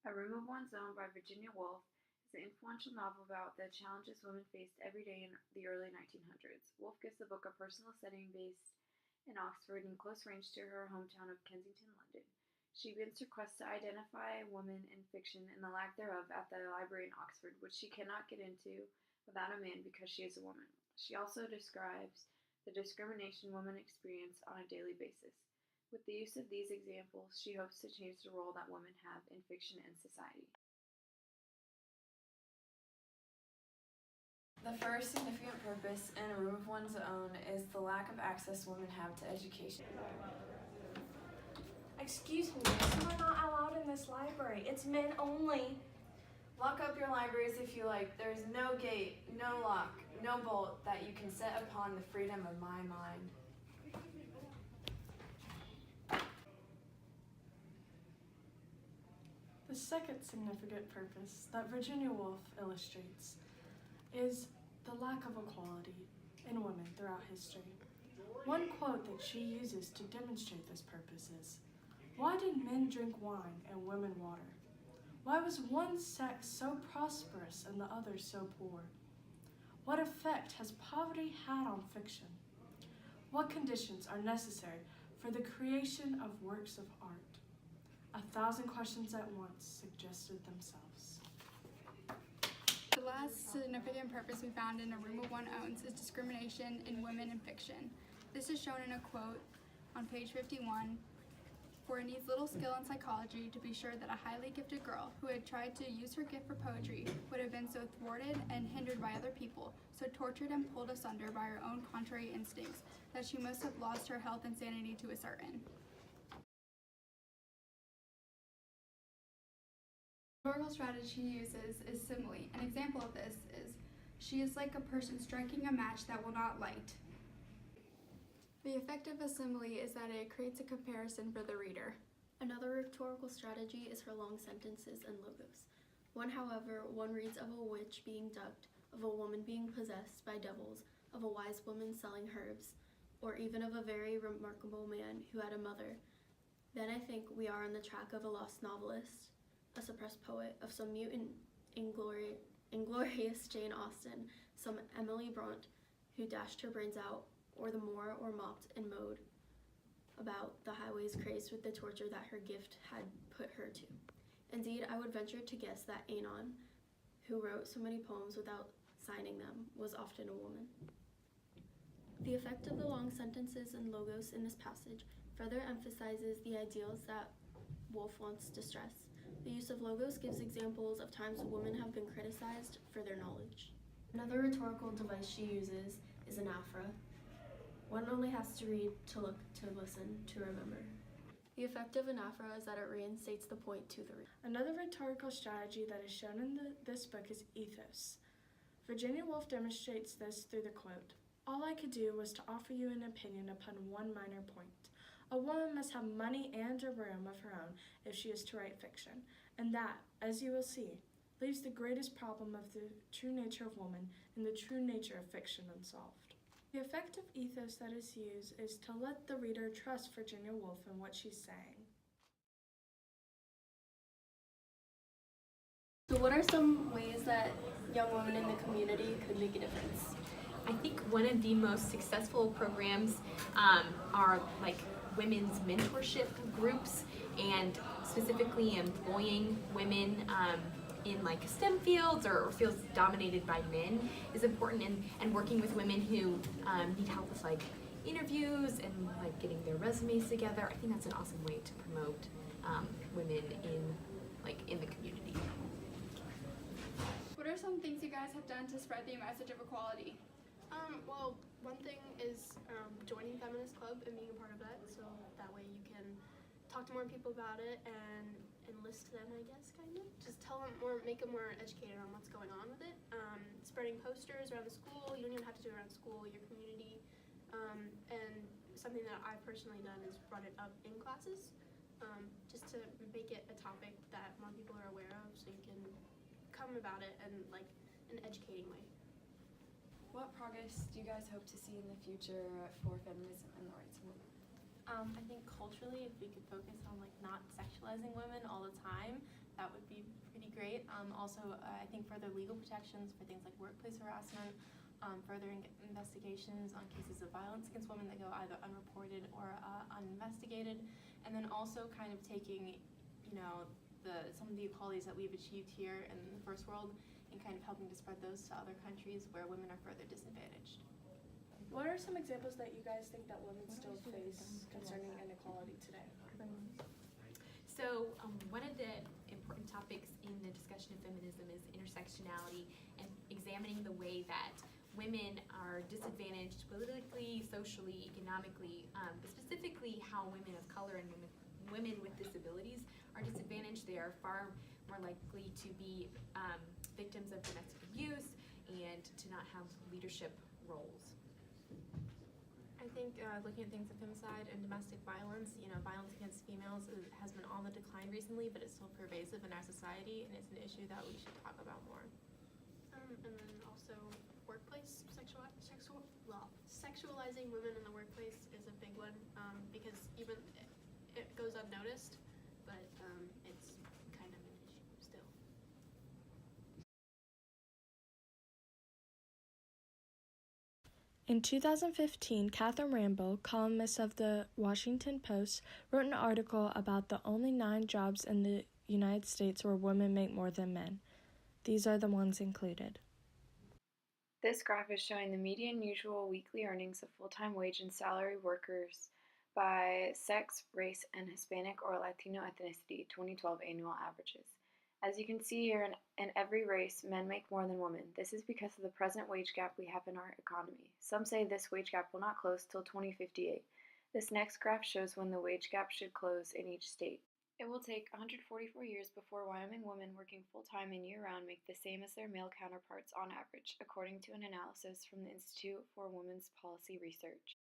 A Room of One's Own by Virginia Woolf is an influential novel about the challenges women faced every day in the early 1900s. Woolf gives the book a personal setting based in Oxford in close range to her hometown of Kensington, London. She begins her quest to identify women in fiction and the lack thereof at the library in Oxford, which she cannot get into without a man because she is a woman. She also describes the discrimination women experience on a daily basis. With the use of these examples, she hopes to change the role that women have in fiction and society. The first significant purpose in A Room of One's Own is the lack of access women have to education. Excuse me, you are not allowed in this library. It's men only. Lock up your libraries if you like. There is no gate, no lock, no bolt that you can set upon the freedom of my mind. The second significant purpose that Virginia Woolf illustrates is the lack of equality in women throughout history. One quote that she uses to demonstrate this purpose is, "Why did men drink wine and women water? Why was one sex so prosperous and the other so poor? What effect has poverty had on fiction? What conditions are necessary for the creation of works of art?" 1,000 questions at once suggested themselves. The last significant purpose we found in A Room of One Owns is discrimination in women in fiction. This is shown in a quote on page 51. "For it needs little skill in psychology to be sure that a highly gifted girl who had tried to use her gift for poetry would have been so thwarted and hindered by other people, so tortured and pulled asunder by her own contrary instincts, that she must have lost her health and sanity to a certain." The rhetorical strategy she uses is simile. An example of this is, "She is like a person striking a match that will not light." The effect of a simile is that it creates a comparison for the reader. Another rhetorical strategy is her long sentences and logos. However, one reads of a witch being ducked, of a woman being possessed by devils, of a wise woman selling herbs, or even of a very remarkable man who had a mother. Then I think we are on the track of a lost novelist, a suppressed poet, of some mutant, inglorious Jane Austen, some Emily Bront who dashed her brains out, or the Moor or mopped and mowed about the highways crazed with the torture that her gift had put her to. Indeed, I would venture to guess that Anon, who wrote so many poems without signing them, was often a woman. The effect of the long sentences and logos in this passage further emphasizes the ideals that Woolf wants to stress. The use of logos gives examples of times women have been criticized for their knowledge. Another rhetorical device she uses is anaphora. One only has to read, to look, to listen, to remember. The effect of anaphora is that it reinstates the point to the reader. Another rhetorical strategy that is shown in this book is ethos. Virginia Woolf demonstrates this through the quote, "All I could do was to offer you an opinion upon one minor point. A woman must have money and a room of her own if she is to write fiction, and that, as you will see, leaves the greatest problem of the true nature of woman and the true nature of fiction unsolved." The effective ethos that is used is to let the reader trust Virginia Woolf and what she's saying. So what are some ways that young women in the community could make a difference? I think one of the most successful programs are like women's mentorship groups, and specifically employing women in like STEM fields or fields dominated by men is important, and working with women who need help with like interviews and like getting their resumes together. I think that's an awesome way to promote women in the community. What are some things you guys have done to spread the message of equality? Well, one thing is joining Feminist Club and being a part of that, so that way you can talk to more people about it and enlist them, I guess, kind of. Just tell them more, make them more educated on what's going on with it. Spreading posters around the school, you don't even have to do it around school, your community. And something that I've personally done is brought it up in classes, just to make it a topic that more people are aware of, so you can come about it in like an educating way. What progress do you guys hope to see in the future for feminism and the rights of women? I think culturally, if we could focus on like not sexualizing women all the time, that would be pretty great. Also, I think further legal protections for things like workplace harassment, further investigations on cases of violence against women that go either unreported or uninvestigated, and then also kind of taking, some of the equalities that we've achieved here in the first world and kind of helping to spread those to other countries where women are further disadvantaged. What are some examples that you guys think that women still face concerning inequality today? So one of the important topics in the discussion of feminism is intersectionality and examining the way that women are disadvantaged politically, socially, economically, but specifically how women of color and women with disabilities are disadvantaged. They are far more likely to be victims of domestic abuse and to not have leadership roles. I think looking at things like femicide and domestic violence, violence against females has been on the decline recently, but it's still pervasive in our society, and it's an issue that we should talk about more. And then also workplace sexualizing women in the workplace is a big one, because even it goes unnoticed, but it's kind of an issue still. In 2015, Catherine Rambo, columnist of the Washington Post, wrote an article about the only 9 jobs in the United States where women make more than men. These are the ones included. This graph is showing the median usual weekly earnings of full-time wage and salary workers by sex, race, and Hispanic or Latino ethnicity, 2012 annual averages. As you can see here, in every race, men make more than women. This is because of the present wage gap we have in our economy. Some say this wage gap will not close till 2058. This next graph shows when the wage gap should close in each state. It will take 144 years before Wyoming women working full-time and year-round make the same as their male counterparts on average, according to an analysis from the Institute for Women's Policy Research.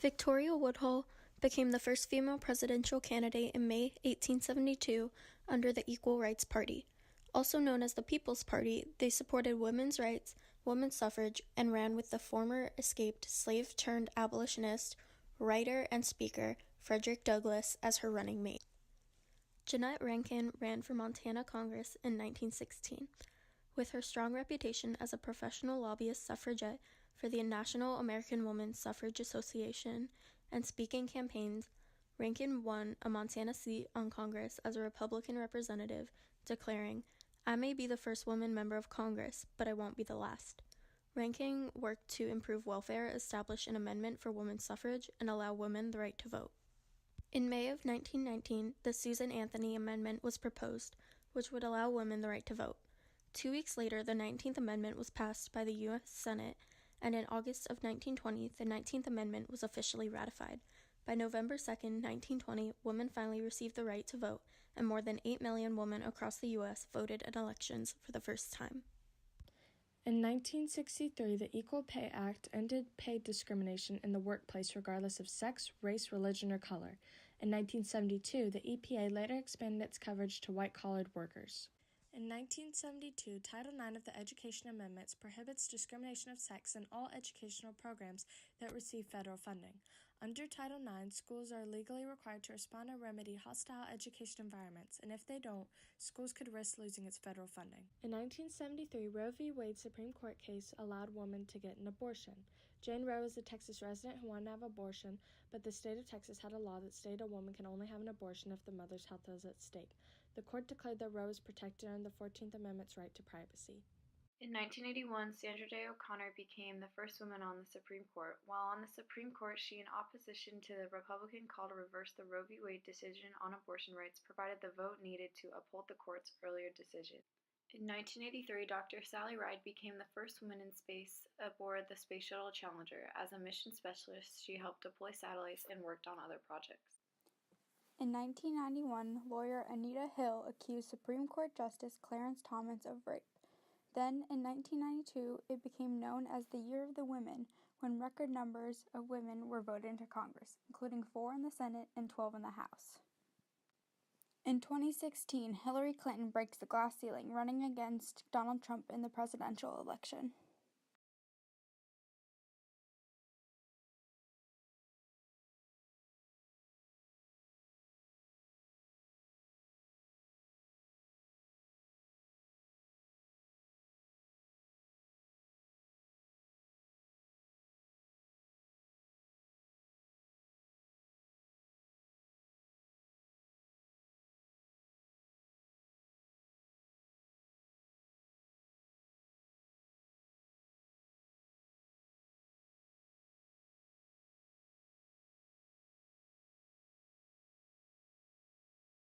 Victoria Woodhull became the first female presidential candidate in May 1872 under the Equal Rights Party. Also known as the People's Party, they supported women's rights, women's suffrage, and ran with the former escaped slave-turned-abolitionist, writer, and speaker Frederick Douglass as her running mate. Jeannette Rankin ran for Montana Congress in 1916. With her strong reputation as a professional lobbyist suffragette for the National American Women's Suffrage Association and speaking campaigns, Rankin won a Montana seat on Congress as a Republican representative, declaring, "I may be the first woman member of Congress, but I won't be the last." Rankin worked to improve welfare, establish an amendment for women's suffrage, and allow women the right to vote. In May of 1919, the Susan Anthony Amendment was proposed, which would allow women the right to vote. 2 weeks later, the 19th Amendment was passed by the U.S. Senate, and in August of 1920, the 19th Amendment was officially ratified. By November 2nd, 1920, women finally received the right to vote, and more than 8 million women across the U.S. voted in elections for the first time. In 1963, the Equal Pay Act ended pay discrimination in the workplace regardless of sex, race, religion, or color. In 1972, the EPA later expanded its coverage to white-collared workers. In 1972, Title IX of the Education Amendments prohibits discrimination of sex in all educational programs that receive federal funding. Under Title IX, schools are legally required to respond and remedy hostile education environments, and if they don't, schools could risk losing its federal funding. In 1973, Roe v. Wade's Supreme Court case allowed women to get an abortion. Jane Roe is a Texas resident who wanted to have an abortion, but the state of Texas had a law that stated a woman can only have an abortion if the mother's health is at stake. The court declared that Roe is protected under the 14th Amendment's right to privacy. In 1981, Sandra Day O'Connor became the first woman on the Supreme Court. While on the Supreme Court, she, in opposition to the Republican call to reverse the Roe v. Wade decision on abortion rights, provided the vote needed to uphold the court's earlier decision. In 1983, Dr. Sally Ride became the first woman in space aboard the Space Shuttle Challenger. As a mission specialist, she helped deploy satellites and worked on other projects. In 1991, lawyer Anita Hill accused Supreme Court Justice Clarence Thomas of rape. Then, in 1992, it became known as the Year of the Women, when record numbers of women were voted into Congress, including 4 in the Senate and 12 in the House. In 2016, Hillary Clinton breaks the glass ceiling, running against Donald Trump in the presidential election.